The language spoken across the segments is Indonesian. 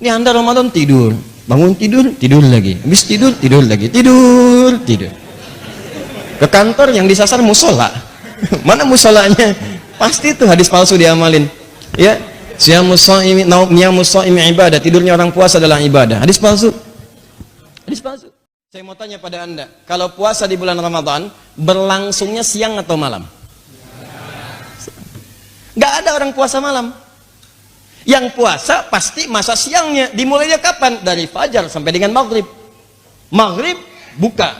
Ini Anda Ramadan tidur, bangun tidur, tidur lagi, habis tidur, tidur lagi, tidur, tidur. Ke kantor yang disasar musola. Mana musolanya? Pasti itu hadis palsu diamalin. Ya, siyamus shaimi niyamus shaimi ibadah, tidurnya orang puasa adalah ibadah. Hadis palsu. Hadis palsu. Saya mau tanya pada Anda, kalau puasa di bulan Ramadan berlangsungnya siang atau malam? Nggak ada orang puasa malam. Yang puasa pasti masa siangnya. Dimulainya kapan? Dari fajar sampai dengan maghrib. Maghrib buka,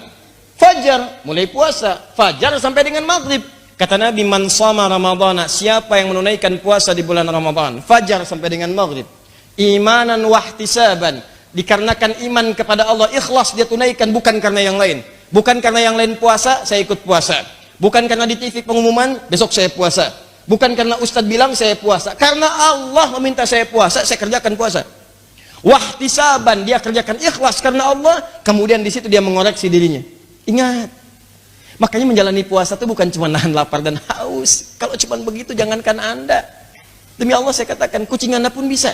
fajar mulai puasa, fajar sampai dengan maghrib. Kata Nabi, man shoma ramadhana, siapa yang menunaikan puasa di bulan Ramadan, fajar sampai dengan maghrib, imanan wahtisaban, dikarenakan iman kepada Allah, ikhlas dia tunaikan, bukan karena yang lain. Bukan karena yang lain puasa, saya ikut puasa. Bukan karena di TV pengumuman, besok saya puasa. Bukan karena ustadz bilang saya puasa. Karena Allah meminta saya puasa, saya kerjakan puasa. Wahtisaban, dia kerjakan ikhlas karena Allah, kemudian di situ dia mengoreksi dirinya. Ingat, makanya menjalani puasa itu bukan cuma nahan lapar dan haus. Kalau cuma begitu jangankan Anda. Demi Allah saya katakan, kucing Anda pun bisa.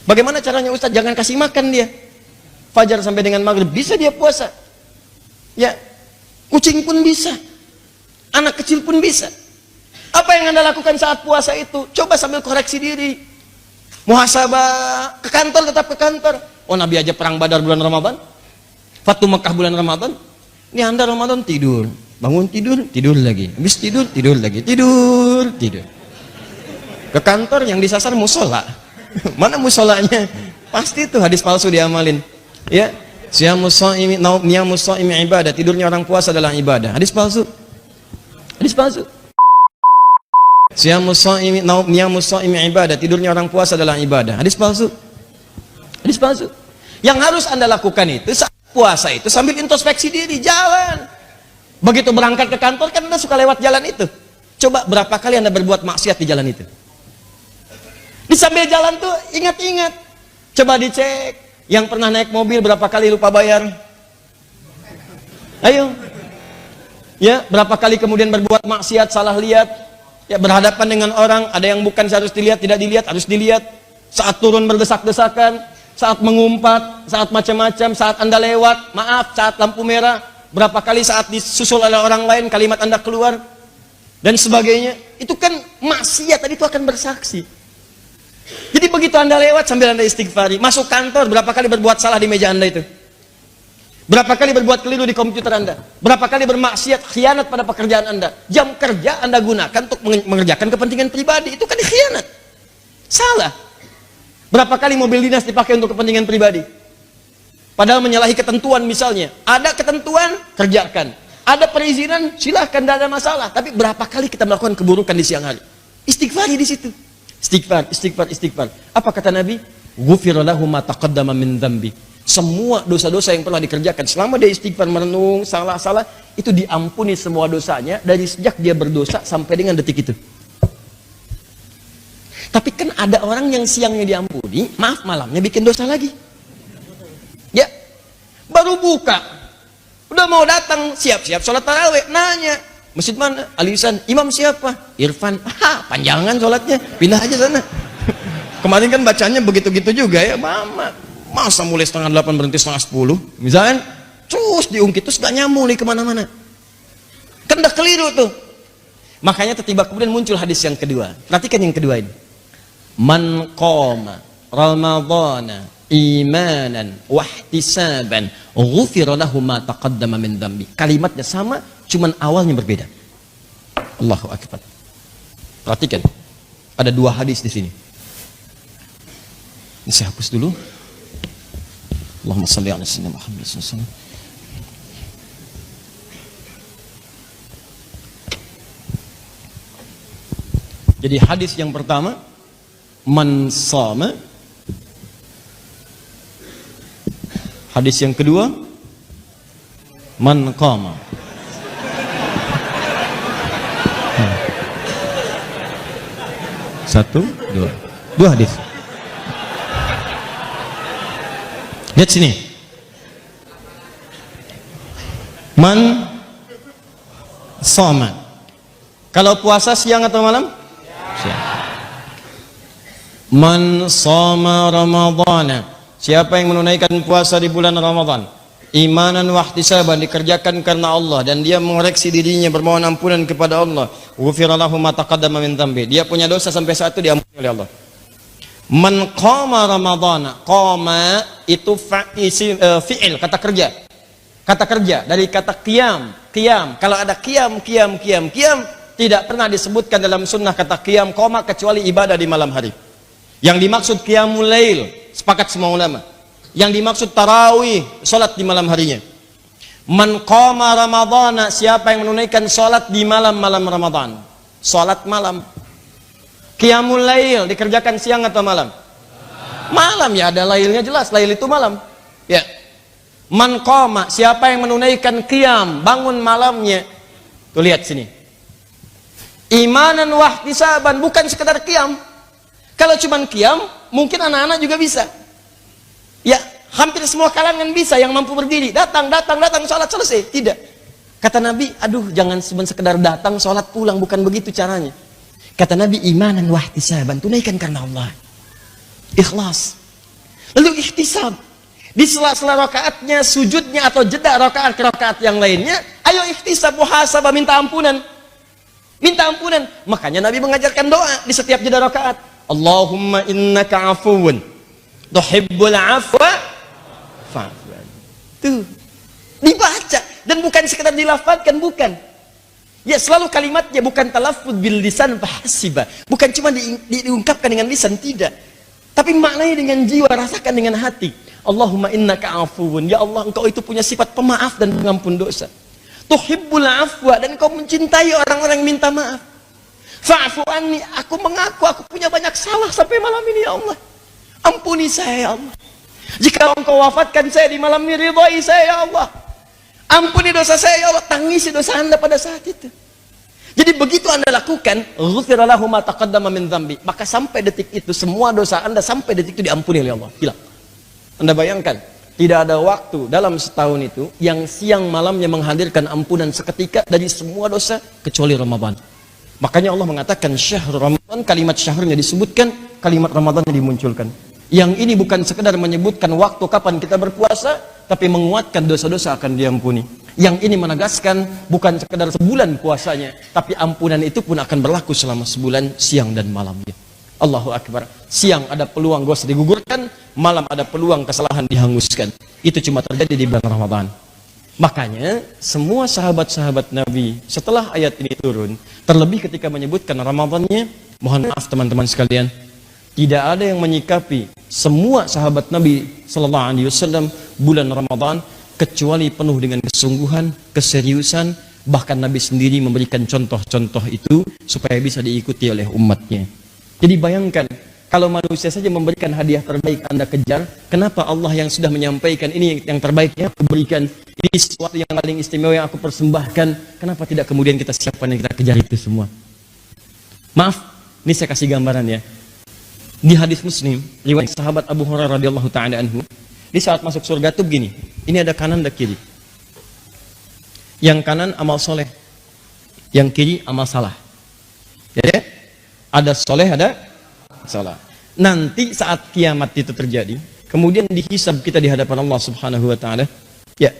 Bagaimana caranya Ustaz? Jangan kasih makan dia. Fajar sampai dengan maghrib bisa dia puasa. Ya, kucing pun bisa. Anak kecil pun bisa. Apa yang Anda lakukan saat puasa itu? Coba sambil koreksi diri. Muhasabah, ke kantor tetap ke kantor. Oh, Nabi aja perang Badar bulan Ramadan. Fatu Mekah bulan Ramadan. Ini Anda Ramadan tidur, bangun tidur, tidur lagi, habis tidur, tidur lagi, tidur, tidur. Ke kantor yang disasar musola. Mana musolanya? Pasti itu hadis palsu diamalin. Ya, siyamus shaimi niyamus shaimi ibadah, tidurnya orang puasa adalah ibadah. Hadis palsu. Hadis palsu. Siyamus shaimi niyamus shaimi ibadah, tidurnya orang puasa adalah ibadah. Hadis palsu. Hadis palsu. Yang harus Anda lakukan itu saat puasa itu sambil introspeksi diri, jalan. Begitu berangkat ke kantor kan Anda suka lewat jalan itu. Coba berapa kali Anda berbuat maksiat di jalan itu? Di sambil jalan tuh ingat-ingat. Coba dicek, yang pernah naik mobil berapa kali lupa bayar? Ayo. Ya, berapa kali kemudian berbuat maksiat, salah lihat. Ya, berhadapan dengan orang, ada yang bukan seharus dilihat, tidak dilihat, harus dilihat. Saat turun berdesak-desakan, saat mengumpat, saat macam-macam, saat Anda lewat, maaf, saat lampu merah, berapa kali saat disusul oleh orang lain, kalimat Anda keluar, dan sebagainya. Itu kan maksiat, tadi itu akan bersaksi. Jadi begitu Anda lewat sambil Anda istighfari, masuk kantor, berapa kali berbuat salah di meja Anda itu? Berapa kali berbuat keliru di komputer Anda? Berapa kali bermaksiat, khianat pada pekerjaan Anda? Jam kerja Anda gunakan untuk mengerjakan kepentingan pribadi, itu kan khianat. Salah. Berapa kali mobil dinas dipakai untuk kepentingan pribadi? Padahal menyalahi ketentuan misalnya. Ada ketentuan, kerjakan. Ada perizinan, silahkan, tidak ada masalah. Tapi berapa kali kita melakukan keburukan di siang hari? Istighfari di situ. Istighfar, istighfar, istighfar. Apa kata Nabi? Ghufira lahu ma taqaddama min dzambi. Semua dosa-dosa yang pernah dikerjakan selama dia istighfar, merenung, salah-salah, itu diampuni semua dosanya dari sejak dia berdosa sampai dengan detik itu. Tapi kan ada orang yang siangnya diampuni, maaf malamnya bikin dosa lagi. Ya, baru buka, udah mau datang, siap-siap sholat tarawih, nanya, masjid mana? Alisan, imam siapa? Irfan. Panjangan sholatnya, pindah aja sana. Kemarin kan bacanya begitu-gitu juga ya, masa mulai 7:30 berhenti 7:30, misalnya, terus diungkit, terus gak nyambung nih kemana-mana. Kan udah keliru tuh. Makanya tiba kemudian muncul hadis yang kedua. Perhatikan yang kedua ini. Man qama ramadhana imanan wahtisaban ghufira lahu ma taqaddama min dzambi. Kalimatnya sama, cuman awalnya berbeda. Allahu akbar. Perhatikan. Ada dua hadis di sini. Ini saya hapus dulu. Allahumma shalli ala sayyidina Muhammad sallallahu alaihi wasallam. Jadi hadis yang pertama, man shama. Hadis yang kedua, man qama. Satu, dua hadis. Lihat sini. Man shama. Kalau puasa siang atau malam? Siang. Man shoma Ramadhana, siapa yang menunaikan puasa di bulan Ramadan, imanan wa ihtisaban, dikerjakan karena Allah dan dia mengoreksi dirinya, bermohon ampunan kepada Allah, ghufira lahu ma taqaddama min dhanbi, dia punya dosa sampai saat itu diampuni oleh Allah. Man qama Ramadhana, qama itu fi'il, kata kerja. Kata kerja dari kata qiyam. Kalau ada qiyam tidak pernah disebutkan dalam sunnah kata qiyam qama kecuali ibadah di malam hari. Yang dimaksud qiyamul lail, sepakat semua ulama. Yang dimaksud tarawih, salat di malam harinya. Man qama Ramadhana, siapa yang menunaikan salat di malam-malam Ramadan. Salat malam. Qiyamul lail dikerjakan siang atau malam? Malam, ya, ada lailnya jelas, lail itu malam. Ya. Man qama, siapa yang menunaikan qiyam, bangun malamnya. Tuh lihat sini. Imanan wa ihtisaban, bukan sekedar qiyam. Kalau cuma qiyam, mungkin anak-anak juga bisa. Ya, hampir semua kalangan bisa yang mampu berdiri. Datang, salat selesai. Tidak. Kata Nabi, aduh, jangan cuma sekedar datang, salat pulang, bukan begitu caranya. Kata Nabi, imanan wa ihtisaban, tunaikan karena Allah. Ikhlas. Lalu ihtisab. Di sela-sela rakaatnya, sujudnya atau jeda rakaat ke rakaat yang lainnya, ayo ihtisab, muhasabah, minta ampunan. Minta ampunan. Makanya Nabi mengajarkan doa di setiap jeda rakaat. Allahumma innaka afuwun tuhibbul afwa fa'fu anni. Tuh. Dibaca dan bukan sekedar dilafazkan, bukan. Ya, selalu kalimatnya bukan talaffuz bil lisan fahasiba. Bukan cuma diungkapkan dengan lisan, tidak. Tapi maknanya dengan jiwa, rasakan dengan hati. Allahumma innaka afuwun, ya Allah, engkau itu punya sifat pemaaf dan pengampun dosa. Tuhibbul afwa, dan engkau mencintai orang-orang yang minta maaf. Fa'fu anni, aku mengaku aku punya banyak salah sampai malam ini, ya Allah. Ampuni saya, ya Allah. Jika engkau wafatkan saya di malam ini, ridhai saya, ya Allah. Ampuni dosa saya, ya Allah. Tangisi dosa Anda pada saat itu. Jadi begitu Anda lakukan, ghufira lahu ma taqaddama min dzambi, maka sampai detik itu semua dosa Anda sampai detik itu diampuni oleh Allah. Hilang. Anda bayangkan, tidak ada waktu dalam setahun itu yang siang malamnya menghadirkan ampunan seketika dari semua dosa kecuali Ramadan. Makanya Allah mengatakan syahr Ramadan, kalimat syahrnya disebutkan, kalimat Ramadannya dimunculkan. Yang ini bukan sekedar menyebutkan waktu kapan kita berpuasa, tapi menguatkan dosa-dosa akan diampuni. Yang ini menegaskan bukan sekedar sebulan puasanya, tapi ampunan itu pun akan berlaku selama sebulan siang dan malamnya. Allahu Akbar. Siang ada peluang dosa digugurkan, malam ada peluang kesalahan dihanguskan. Itu cuma terjadi di bulan Ramadan. Makanya semua sahabat-sahabat Nabi setelah ayat ini turun, terlebih ketika menyebutkan Ramadannya, mohon maaf teman-teman sekalian, tidak ada yang menyikapi semua sahabat Nabi sallallahu alaihi wasallam bulan Ramadan kecuali penuh dengan kesungguhan, keseriusan, bahkan Nabi sendiri memberikan contoh-contoh itu supaya bisa diikuti oleh umatnya. Jadi bayangkan, kalau manusia saja memberikan hadiah terbaik Anda kejar, kenapa Allah yang sudah menyampaikan ini yang terbaiknya aku berikan, ini sesuatu yang paling istimewa yang aku persembahkan, kenapa tidak kemudian kita siapkan dan kita kejar itu semua? Maaf, ini saya kasih gambaran ya. Di hadis Muslim, riwayat sahabat Abu Hurairah radhiyallahu taala anhu, di saat masuk surga tuh begini, ini ada kanan dan kiri. Yang kanan amal soleh, yang kiri amal salah. Ya, ada soleh, ada salah. Nanti saat kiamat itu terjadi, kemudian dihisab kita di hadapan Allah Subhanahu wa taala. Ya.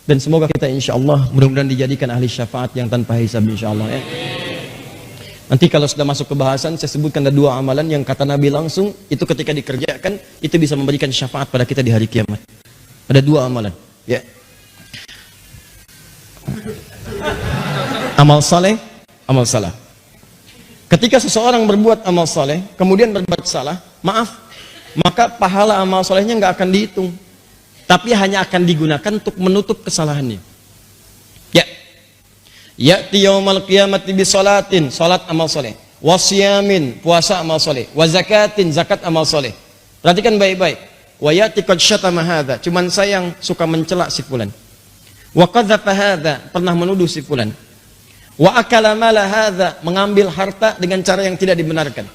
Dan semoga kita insyaallah mudah-mudahan dijadikan ahli syafaat yang tanpa hisab insyaallah ya. Nanti kalau sudah masuk ke bahasan, saya sebutkan ada dua amalan yang kata Nabi langsung itu ketika dikerjakan itu bisa memberikan syafaat pada kita di hari kiamat. Ada dua amalan, ya. Amal saleh, amal salah. Ketika seseorang berbuat amal saleh, kemudian berbuat salah, maaf, maka pahala amal salehnya nggak akan dihitung, tapi hanya akan digunakan untuk menutup kesalahannya. Ya, ya'ti yaumal qiyamati bi salatin, salat amal saleh, wasyamin, puasa amal saleh, wa zakatin, zakat amal saleh. Perhatikan baik-baik. Wa ya'ti qad syatama hadza, cuman saya yang suka mencela si fulan. Wa qadzafa hadza, pernah menuduh si fulan. Wa akala mala hadza, mengambil harta dengan cara yang tidak dibenarkan.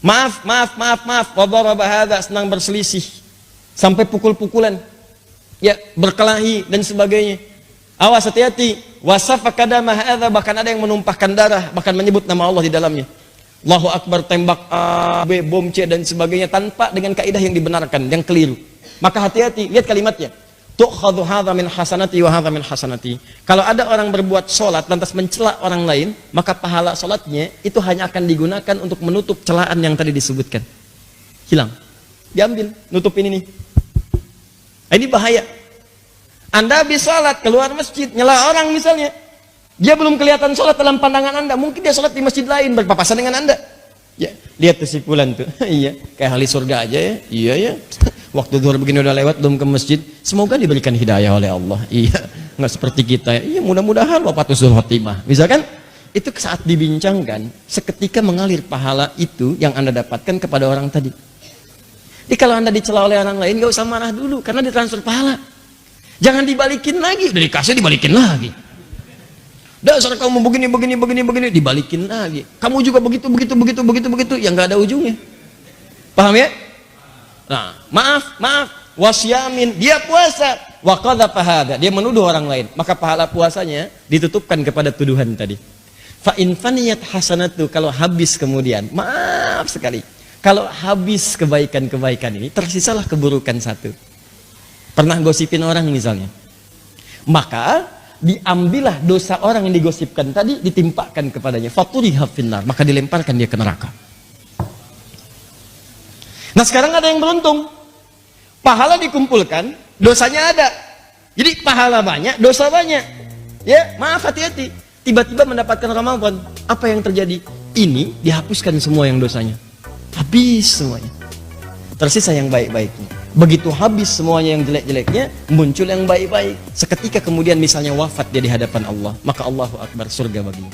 Maaf, wa daraba hadza, senang berselisih sampai pukul-pukulan. Ya, berkelahi dan sebagainya. Awas, hati-hati. Wa safaka dama hadza, bahkan ada yang menumpahkan darah, bahkan menyebut nama Allah di dalamnya. Allahu Akbar, tembak A, B, bom C dan sebagainya tanpa dengan kaidah yang dibenarkan, yang keliru. Maka hati-hati, lihat kalimatnya. Tu'khadhu hadza min hasanati wa hadza min hasanati. Kalau ada orang berbuat sholat lantas mencela orang lain, maka pahala sholatnya itu hanya akan digunakan untuk menutup celaan yang tadi disebutkan. Hilang. Diambil, nutupin ini. Ini bahaya. Anda habis sholat, keluar masjid, nyela orang misalnya. Dia belum kelihatan sholat dalam pandangan Anda. Mungkin dia sholat di masjid lain, berpapasan dengan Anda. Ya, lihat tuh si fulan tuh. Iya, kayak ahli surga aja ya. Iya ya. Waktu zuhur begini udah lewat, belum ke masjid. Semoga diberikan hidayah oleh Allah. Iya, nggak seperti kita. Iya, mudah-mudahan wafatul khotimah. Misalkan, itu saat dibincangkan, seketika mengalir pahala itu yang Anda dapatkan kepada orang tadi. Jadi kalau Anda dicela oleh orang lain, nggak usah marah dulu, karena ditransfer pahala. Jangan dibalikin lagi, udah dikasih dibalikin lagi. Dasar kamu begini, dibalikin lagi. Kamu juga begitu, yang nggak ada ujungnya. Paham ya? Nah, maaf, wasyamin, dia puasa, wa qadhafa hadza, dia menuduh orang lain, maka pahala puasanya ditutupkan kepada tuduhan tadi. Fa in faniyat hasanatu, kalau habis kemudian, maaf sekali, kalau habis kebaikan-kebaikan ini, tersisalah keburukan satu. Pernah gosipin orang misalnya, maka diambillah dosa orang yang digosipkan tadi, ditimpakan kepadanya, faturiha finnar, maka dilemparkan dia ke neraka. Nah sekarang ada yang beruntung, pahala dikumpulkan, dosanya ada. Jadi pahala banyak, dosa banyak. Ya, maaf, hati-hati. Tiba-tiba mendapatkan Ramadan, apa yang terjadi? Ini dihapuskan semua yang dosanya. Habis semuanya. Tersisa yang baik-baiknya. Begitu habis semuanya yang jelek-jeleknya, muncul yang baik-baik. Seketika kemudian misalnya wafat dia di hadapan Allah, maka Allahu Akbar, surga baginya.